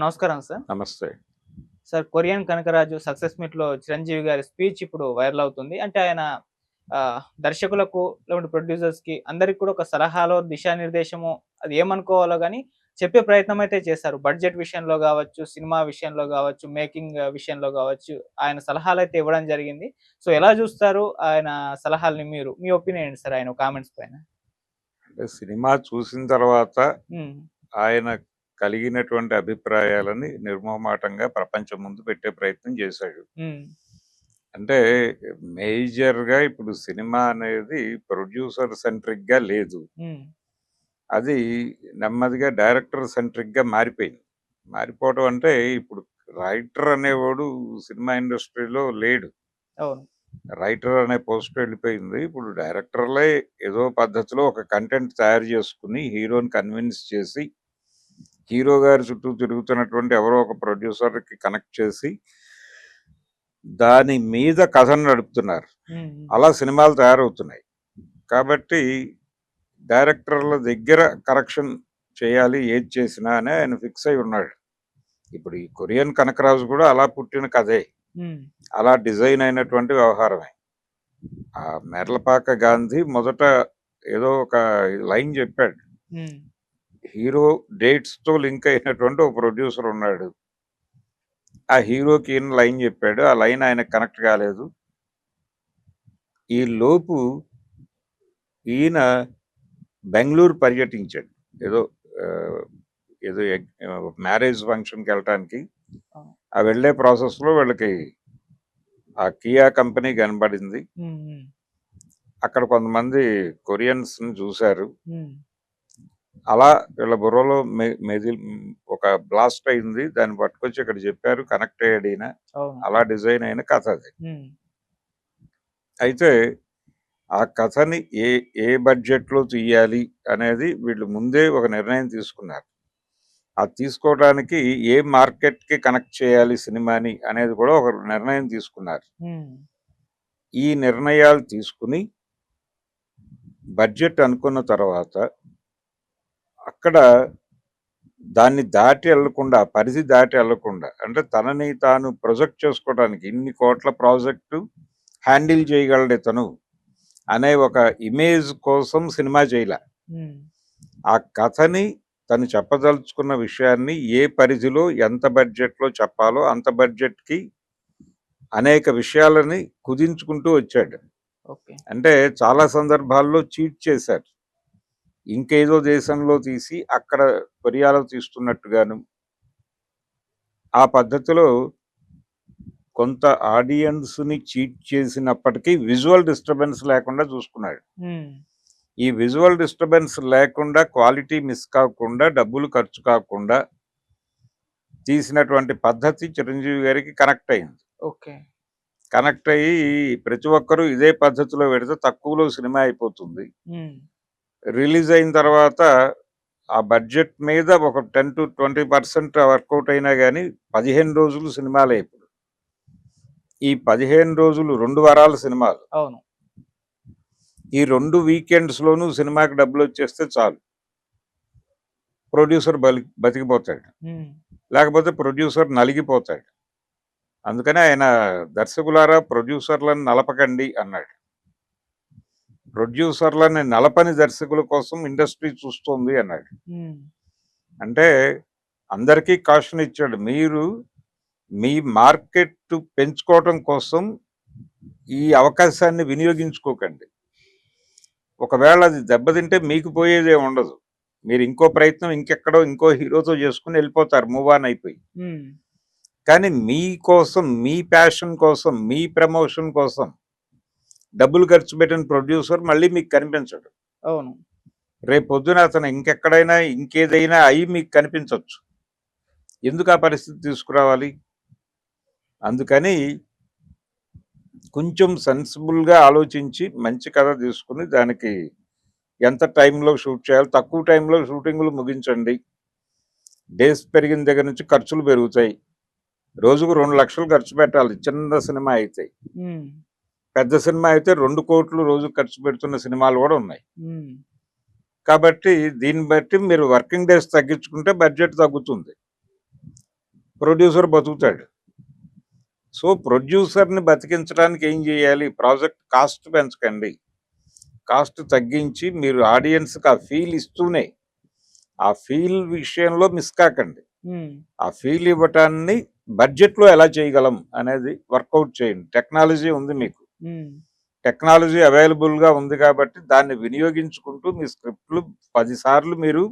Sir నమస్కారం sir. నమస్తే. Sir 'Korean Kanakaraju' success మీట్‌లో చిరంజీవి గారి స్పీచ్ ఇప్పుడు వైరల్ అవుతుంది. అంటే ఆయన దర్శకులకు లేకుంటే ప్రొడ్యూసర్స్‌కి అందరికి కూడా ఒక సలహాలో, దిశానిర్దేశమో అది ఏమనుకోవాలో గాని చెప్పే ప్రయత్నం అయితే చేశారు. బడ్జెట్ విషయంలో గావచ్చు, సినిమా విషయంలో గావచ్చు, మేకింగ్ విషయంలో గావచ్చు ఆయన సలహాలైతే ఇవ్వడం జరిగింది. సో, ఎలా జూస్తారు ఆయన సలహాల్ని మీరు? మీ ఒపీనియన్ ఏంటి సార్ ఆయన కామెంట్స్ పైన? అంటే సినిమా చూసిన తర్వాత హ్మ్. ఆయన కలిగినటువంటి అభిప్రాయాలని నిర్మోహమాటంగా ప్రపంచం ముందు పెట్టే ప్రయత్నం చేశాడు. హ్మ్. అంటే మేజర్‌గా ఇప్పుడు సినిమా అనేది ప్రొడ్యూసర్ సెంట్రిక్‌గా లేదు. హ్మ్. అది నెమ్మదిగా డైరెక్టర్ సెంట్రిక్‌గా మారిపోయింది. మారిపోవడం అంటే ఇప్పుడు రైటర్ అనేవాడు సినిమా ఇండస్ట్రీలో లేడు. అవును. రైటర్ అనే పోస్ట్ వెళ్ళిపోయింది. ఇప్పుడు డైరెక్టర్‌లే ఏదో పద్ధతిలో ఒక కంటెంట్ తయారు చేసుకొని హీరోని కన్విన్స్ చేసి హీరో గారి చుట్టూ తిరుగుతున్నటువంటి ఎవరో ఒక ప్రొడ్యూసర్‌కి కనెక్ట్ చేసి దాని మీద కథను నడుపుతున్నారు. హ్మ్. హ్మ్. అలా సినిమాలు తయారవుతున్నాయి. కాబట్టి డైరెక్టర్ల దగ్గర కరెక్షన్ చేయాలి ఏది చేసినా అని ఆయన ఫిక్స్ అయి ఉన్నాడు. ఇప్పుడు ఈ 'కొరియన్ కనకరాజు' కూడా అలా పుట్టిన కథే. హ్మ్. అలా డిజైన్ అయినటువంటి వ్యవహారమే. ఆ మెర్లపాక గాంధీ మొదట ఏదో ఒక లైన్ చెప్పాడు. హ్మ్. హీరో డేట్స్‌తో లింక్ అయినటువంటి ఒక ప్రొడ్యూసర్ ఉన్నాడు. ఆ హీరోకి ఈయన లైన్ చెప్పాడు. ఆ లైన్ ఆయనకు కనెక్ట్ కాలేదు. ఈ లోపు ఈయన బెంగుళూరు పర్యటించాడు. ఏదో ఆహ్, ఏదో మ్యారేజ్ ఫంక్షన్‌కెళ్ళటానికి. ఆ! ఆ వెళ్ళే ప్రాసెస్‌లో వీళ్ళకి ఆ కియా కంపెనీ కనబడింది. హ్మ్. హ్మ్. అక్కడ కొంతమంది కొరియన్స్‌ని చూసారు. హ్మ్. అలా వీళ్ళ బుర్రలో ఒక బ్లాస్ట్ అయింది. దాన్ని పట్టుకొచ్చి ఇక్కడ చెప్పారు. కనెక్ట్ అయ్యాడు ఈయన. అవును. అలా డిజైన్ అయిన కథ అది. హ్మ్. అయితే ఆ కథని ఏ బడ్జెట్‌లో తీయాలి అనేది వీళ్ళు ముందే ఒక నిర్ణయం తీసుకున్నారు. అది తీసుకోవడానికి ఏ మార్కెట్‌కి కనెక్ట్ చేయాలి సినిమాని అనేది కూడా ఒక నిర్ణయం తీసుకున్నారు. హ్మ్. ఈ నిర్ణయాలు తీసుకుని బడ్జెట్ అనుకున్న తర్వాత అక్కడ దాన్ని దాటి ఎళ్ళకుండా, పరిధి దాటి ఎళ్ళకుండా అంటే తనని తాను ప్రొజెక్ట్ చేసుకోవడానికి ఇన్ని కోట్ల ప్రాజెక్టు హ్యాండిల్ చేయగలడు ఇతను అనే ఒక ఇమేజ్ కోసం సినిమా చేయలా. హ్మ్. ఆ కథని తను చెప్పదలుచుకున్న విషయాన్ని ఏ పరిధిలో ఎంత బడ్జెట్‌లో చెప్పాలో అంత బడ్జెట్‌కి అనేక విషయాలని కుదించుకుంటూ వచ్చాడు. ఓకే. అంటే చాలా సందర్భాల్లో చీట్ చేశారు. ఇంకేదో దేశంలో తీసి అక్కడ కొరియాలో తీస్తున్నట్టుగాను, ఆ పద్ధతిలో కొంత ఆడియన్స్‌ని చీట్ చేసినప్పటికీ విజువల్ డిస్టర్బెన్స్ లేకుండా చూసుకున్నాడు. హ్మ్. ఈ విజువల్ డిస్టర్బెన్స్ లేకుండా, క్వాలిటీ మిస్ కాకుండా, డబ్బులు ఖర్చు కాకుండా తీసినటువంటి పద్ధతి చిరంజీవి గారికి కనెక్ట్ అయింది. ఓకే. కనెక్ట్ అయ్యి ప్రతి ఒక్కరు ఇదే పద్ధతిలో పెడితే తక్కువలో సినిమా అయిపోతుంది. హ్మ్. రిలీజ్ అయిన తర్వాత ఆ బడ్జెట్ మీద ఒక 10-20% వర్కౌట్ అయినా గానీ 15 రోజులు సినిమాలే ఇప్పుడు. ఈ 15 రోజులు 2 వారాల సినిమాలు. అవును. ఈ 2 వీకెండ్స్‌లోనూ సినిమాకి డబ్బులొచ్చేస్తే చాలు. ప్రొడ్యూసర్ బతికిపోతాడు. హ్మ్. లేకపోతే ప్రొడ్యూసర్ నలిగిపోతాడు. అందుకని ఆయన దర్శకులారా ప్రొడ్యూసర్‌లను నలపకండి అన్నాడు. ప్రొడ్యూసర్‌లని నలపని దర్శకుల కోసం ఇండస్ట్రీ చూస్తోంది అన్నాడు. హ్మ్. అంటే అందరికీ కాషన్ ఇచ్చాడు. మీరు మీ మార్కెట్ పెంచుకోవటం కోసం ఈ అవకాశాన్ని వినియోగించుకోకండి. ఒకవేళ అది దెబ్బతింటే మీకు పోయేదేం ఉండదు. మీరు ఇంకో ప్రయత్నం ఇంకెక్కడో ఇంకో హీరోతో చేసుకొని వెళ్ళిపోతారు మూవ్ ఆన్ అయిపోయి. హ్మ్. కానీ మీ కోసం, మీ ప్యాషన్ కోసం, మీ ప్రమోషన్ కోసం డబ్బులు ఖర్చు పెట్టిన ప్రొడ్యూసర్ మళ్ళీ మీకు కనిపించడు. అవును. రేపొద్దున అతను ఇంకెక్కడైనా ఇంకేదైనా అయి మీకు కనిపించొచ్చు. ఎందుకు ఆ పరిస్థితి తీసుకురావాలి? అందుకని కొంచెం సెన్సిబుల్‌గా ఆలోచించి మంచి కథ తీసుకొని దానికి ఎంత టైంలో షూట్ చేయాలి, తక్కువ టైంలో షూటింగులు ముగించండి. డేస్ పెరిగిన దగ్గర నుంచి ఖర్చులు పెరుగుతాయి. రోజుకు 2,00,000 ఖర్చు పెట్టాలి చిన్న సినిమా అయితే. హ్మ్. పెద్ద సినిమా అయితే 2,00,00,000 రోజుకు ఖర్చు పెడుతున్న సినిమాలు కూడా ఉన్నాయి. హ్మ్. కాబట్టి దీన్ని బట్టి మీరు వర్కింగ్ డేస్ తగ్గించుకుంటే బడ్జెట్ తగ్గుతుంది. ప్రొడ్యూసర్ బతుకుతాడు. సో ప్రొడ్యూసర్ని బతికించడానికి ఏం చేయాలి? ప్రాజెక్ట్ కాస్ట్ పెంచకండి, కాస్ట్ తగ్గించి మీరు ఆడియన్స్కి ఆ ఫీల్ ఇస్తూనే, ఆ ఫీల్ విషయంలో మిస్ కాకండి. ఆ ఫీల్ ఇవ్వటాన్ని బడ్జెట్లో ఎలా చేయగలం అనేది వర్కౌట్ చేయండి. టెక్నాలజీ ఉంది మీకు, టెక్నాలజీ అవైలబుల్గా ఉంది కాబట్టి దాన్ని వినియోగించుకుంటూ మీ స్క్రిప్ట్లు 10 సార్లు మీరు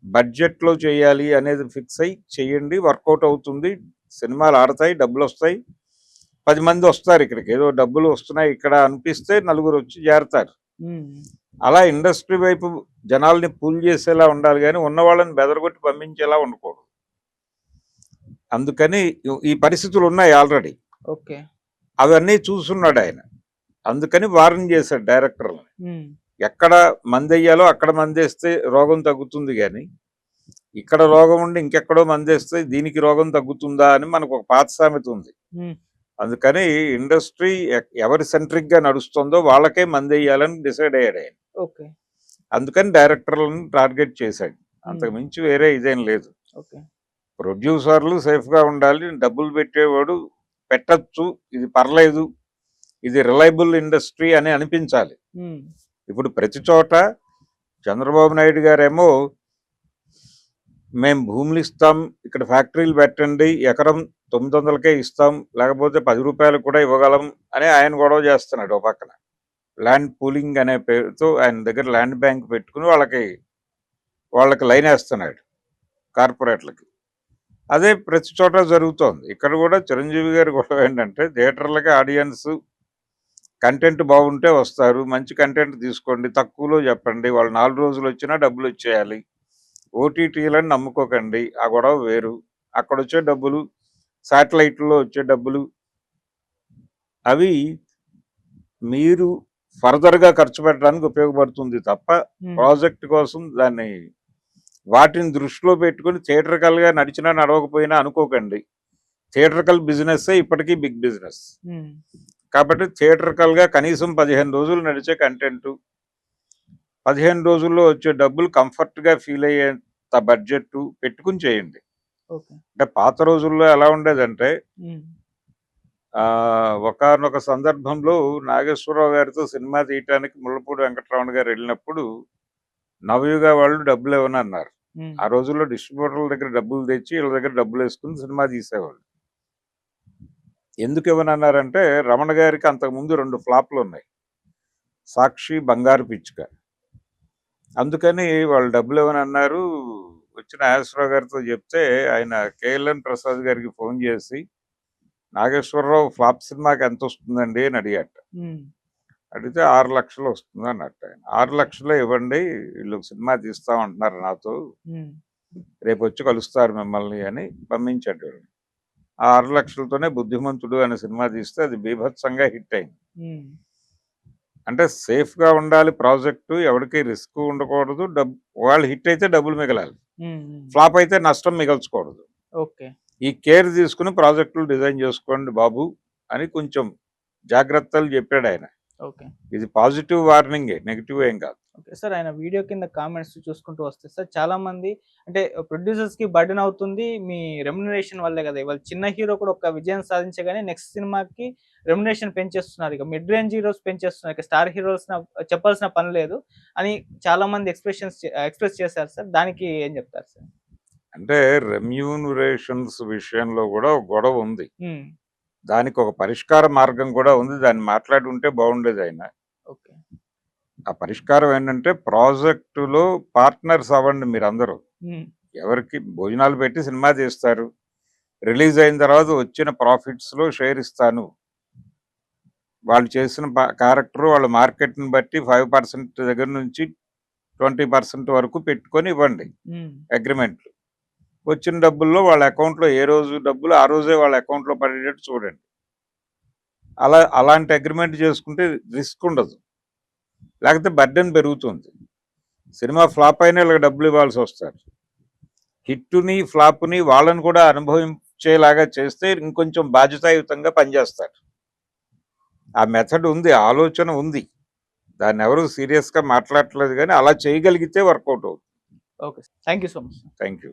బడ్జెట్లో చేయాలి అనేది ఫిక్స్ అయ్యి చేయండి. వర్కౌట్ అవుతుంది, సినిమాలు ఆడతాయి, డబ్బులు వస్తాయి, 10 మంది వస్తారు ఇక్కడికి. ఏదో డబ్బులు వస్తున్నాయి ఇక్కడ అనిపిస్తే నలుగురు వచ్చి చేరతారు. అలా ఇండస్ట్రీ వైపు జనాల్ని పుల్ చేసేలా ఉండాలి, కానీ ఉన్న వాళ్ళని బెదరగొట్టి పంపించేలా ఉండకూడదు. అందుకని ఈ పరిస్థితులు ఉన్నాయి ఆల్రెడీ. ఓకే, అవన్నీ చూస్తున్నాడు ఆయన. అందుకని వార్నింగ్ చేశాడు డైరెక్టర్ని. ఎక్కడ మందేయాలో అక్కడ మందేస్తే రోగం తగ్గుతుంది, కానీ ఇక్కడ రోగం ఉండి ఇంకెక్కడో మందేస్తే దీనికి రోగం తగ్గుతుందా అని మనకు ఒక పాత సామెత ఉంది. అందుకని ఇండస్ట్రీ ఎవరి సెంట్రిక్ గా నడుస్తుందో వాళ్ళకే మందేయాలని డిసైడ్ అయ్యాడు ఆయన. ఓకే, అందుకని డైరెక్టర్లను టార్గెట్ చేశాడు. అంతకు మించి వేరే ఇదేం లేదు. ఓకే, ప్రొడ్యూసర్లు సేఫ్ గా ఉండాలి, డబ్బులు పెట్టేవాడు పెట్టచ్చు, ఇది పర్లేదు, ఇది రిలయబుల్ ఇండస్ట్రీ అని అనిపించాలి. ఇప్పుడు ప్రతి చోట చంద్రబాబు నాయుడు గారేమో మేము భూములు ఇస్తాం, ఇక్కడ ఫ్యాక్టరీలు పెట్టండి, ఎకరం 900కే ఇస్తాం, లేకపోతే 10 రూపాయలు కూడా ఇవ్వగలం అని ఆయన గొడవ చేస్తున్నాడు. ఒక పక్కన ల్యాండ్ పూలింగ్ అనే పేరుతో ఆయన దగ్గర ల్యాండ్ బ్యాంక్ పెట్టుకుని వాళ్ళకి లైన్ వేస్తున్నాడు కార్పొరేట్లకి. అదే ప్రతి చోట జరుగుతోంది. ఇక్కడ కూడా చిరంజీవి గారి గొడవ ఏంటంటే థియేటర్లకి ఆడియన్స్ కంటెంట్ బాగుంటే వస్తారు, మంచి కంటెంట్ తీసుకోండి, తక్కువలో చెప్పండి, వాళ్ళు 4 రోజులు వచ్చినా డబ్బులు వచ్చేయాలి, ఓటీటీలను నమ్ముకోకండి. ఆ గొడవ వేరు. అక్కడ వచ్చే డబ్బులు, శాటిలైట్లో వచ్చే డబ్బులు, అవి మీరు ఫర్దర్గా ఖర్చు పెట్టడానికి ఉపయోగపడుతుంది తప్ప ప్రాజెక్ట్ కోసం వాటిని దృష్టిలో పెట్టుకుని థియేటర్కల్గా నడిచినా నడవకపోయినా అనుకోకండి. థియేటర్కల్ బిజినెస్ ఇప్పటికీ బిగ్ బిజినెస్ కాబట్టి థియేటర్కల్గా కనీసం 15 రోజులు నడిచే కంటెంట్, 15 రోజుల్లో వచ్చే డబ్బులు కంఫర్ట్గా ఫీల్ అయ్యేంత బడ్జెట్ పెట్టుకుని చేయండి. అంటే పాత రోజుల్లో ఎలా ఉండేదంటే ఒకానొక సందర్భంలో నాగేశ్వరరావు గారితో సినిమా తీయటానికి ముళ్ళపూడి వెంకటరమణ గారు వెళ్ళినప్పుడు నవయుగ వాళ్ళు డబ్బులు ఇవ్వని అన్నారు. ఆ రోజుల్లో డిస్ట్రిబ్యూటర్ల దగ్గర డబ్బులు తెచ్చి వీళ్ళ దగ్గర డబ్బులు వేసుకుని సినిమా తీసేవాళ్ళు. ఎందుకు ఇవ్వనన్నారంటే రమణ గారికి అంతకుముందు 2 ఫ్లాప్లు ఉన్నాయి, సాక్షి, బంగారు పిచ్చుక. అందుకని వాళ్ళు డబ్బులు ఇవ్వనన్నారు. వచ్చిన నాగేశ్వరరావు గారితో చెప్తే ఆయన కేఎల్ఎన్ ప్రసాద్ గారికి ఫోన్ చేసి నాగేశ్వరరావు ఫ్లాప్ సినిమాకి ఎంత వస్తుందండి అని అడిగాట. అడిగితే 6 లక్షలు వస్తుంది అన్నట్టు. ఆయన 6 లక్షలే ఇవ్వండి, వీళ్ళు సినిమా తీస్తామంటున్నారు నాతో, రేపు వచ్చి కలుస్తారు మిమ్మల్ని అని పంపించాడు. ఆ 6 లక్షలతోనే బుద్ధిమంతుడు అనే సినిమా తీస్తే అది బీభత్సంగా హిట్ అయింది. అంటే సేఫ్ గా ఉండాలి ప్రాజెక్టు, ఎవరికి రిస్క్ ఉండకూడదు, వాళ్ళు హిట్ అయితే డబ్బులు మిగలాలి, ఫ్లాప్ అయితే నష్టం మిగల్చకూడదు. ఈ కేర్ తీసుకుని ప్రాజెక్టులు డిజైన్ చేసుకోండి బాబు అని కొంచెం జాగ్రత్తలు చెప్పాడు ఆయన. ఇది పాజిటివ్ వార్నింగే, నెగిటివ్ ఏం కాదు. ఓకే సార్, ఆయన వీడియో కింద కామెంట్స్ చూసుకుంటూ వస్తే సార్ చాలా మంది అంటే ప్రొడ్యూసర్స్ కి బర్డెన్ అవుతుంది మీ రెమ్యునరేషన్ వల్లే కదా, ఇవాళ చిన్న హీరో కూడా ఒక విజయం సాధించగానే నెక్స్ట్ సినిమాకి రెమ్యునరేషన్ పెంచేస్తున్నారు, ఇక మిడ్ రేంజ్ హీరోస్ పెంచేస్తున్నారు, ఇక స్టార్ హీరోస్ చెప్పాల్సిన పని లేదు అని చాలా మంది ఎక్స్ప్రెస్ చేశారు సార్. దానికి ఏం చెప్తారు సార్? అంటే రెమ్యూనరేషన్స్ విషయంలో కూడా ఒక గొడవ ఉంది, దానికి ఒక పరిష్కార మార్గం కూడా ఉంది, దాన్ని మాట్లాడి ఉంటే బాగుండేది ఆయన. ఆ పరిష్కారం ఏంటంటే ప్రాజెక్టులో పార్ట్నర్స్ అవ్వండి మీరందరూ. ఎవరికి భోజనాలు పెట్టి సినిమా తీస్తారు, రిలీజ్ అయిన తర్వాత వచ్చిన ప్రాఫిట్స్లో షేర్ ఇస్తాను, వాళ్ళు చేసిన క్యారెక్టర్ వాళ్ళ మార్కెట్ని బట్టి 5% దగ్గర నుంచి 20% వరకు పెట్టుకొని ఇవ్వండి అగ్రిమెంట్లు. వచ్చిన డబ్బుల్లో వాళ్ళ అకౌంట్లో ఏ రోజు డబ్బులు ఆ రోజే వాళ్ళ అకౌంట్లో పడేటట్టు చూడండి. అలాంటి అగ్రిమెంట్ చేసుకుంటే రిస్క్ ఉండదు, లేకపోతే బర్డెన్ పెరుగుతుంది. సినిమా ఫ్లాప్ అయినా వీళ్ళకి డబ్బులు ఇవ్వాల్సి వస్తారు. హిట్టుని ఫ్లాప్ని వాళ్ళని కూడా అనుభవించేలాగా చేస్తే ఇంకొంచెం బాధ్యతాయుతంగా పనిచేస్తారు. ఆ మెథడ్ ఉంది, ఆలోచన ఉంది, దాన్ని ఎవరు సీరియస్గా మాట్లాడట్లేదు, కానీ అలా చేయగలిగితే వర్కౌట్ అవుతుంది. Okay, thank you so much. Thank you.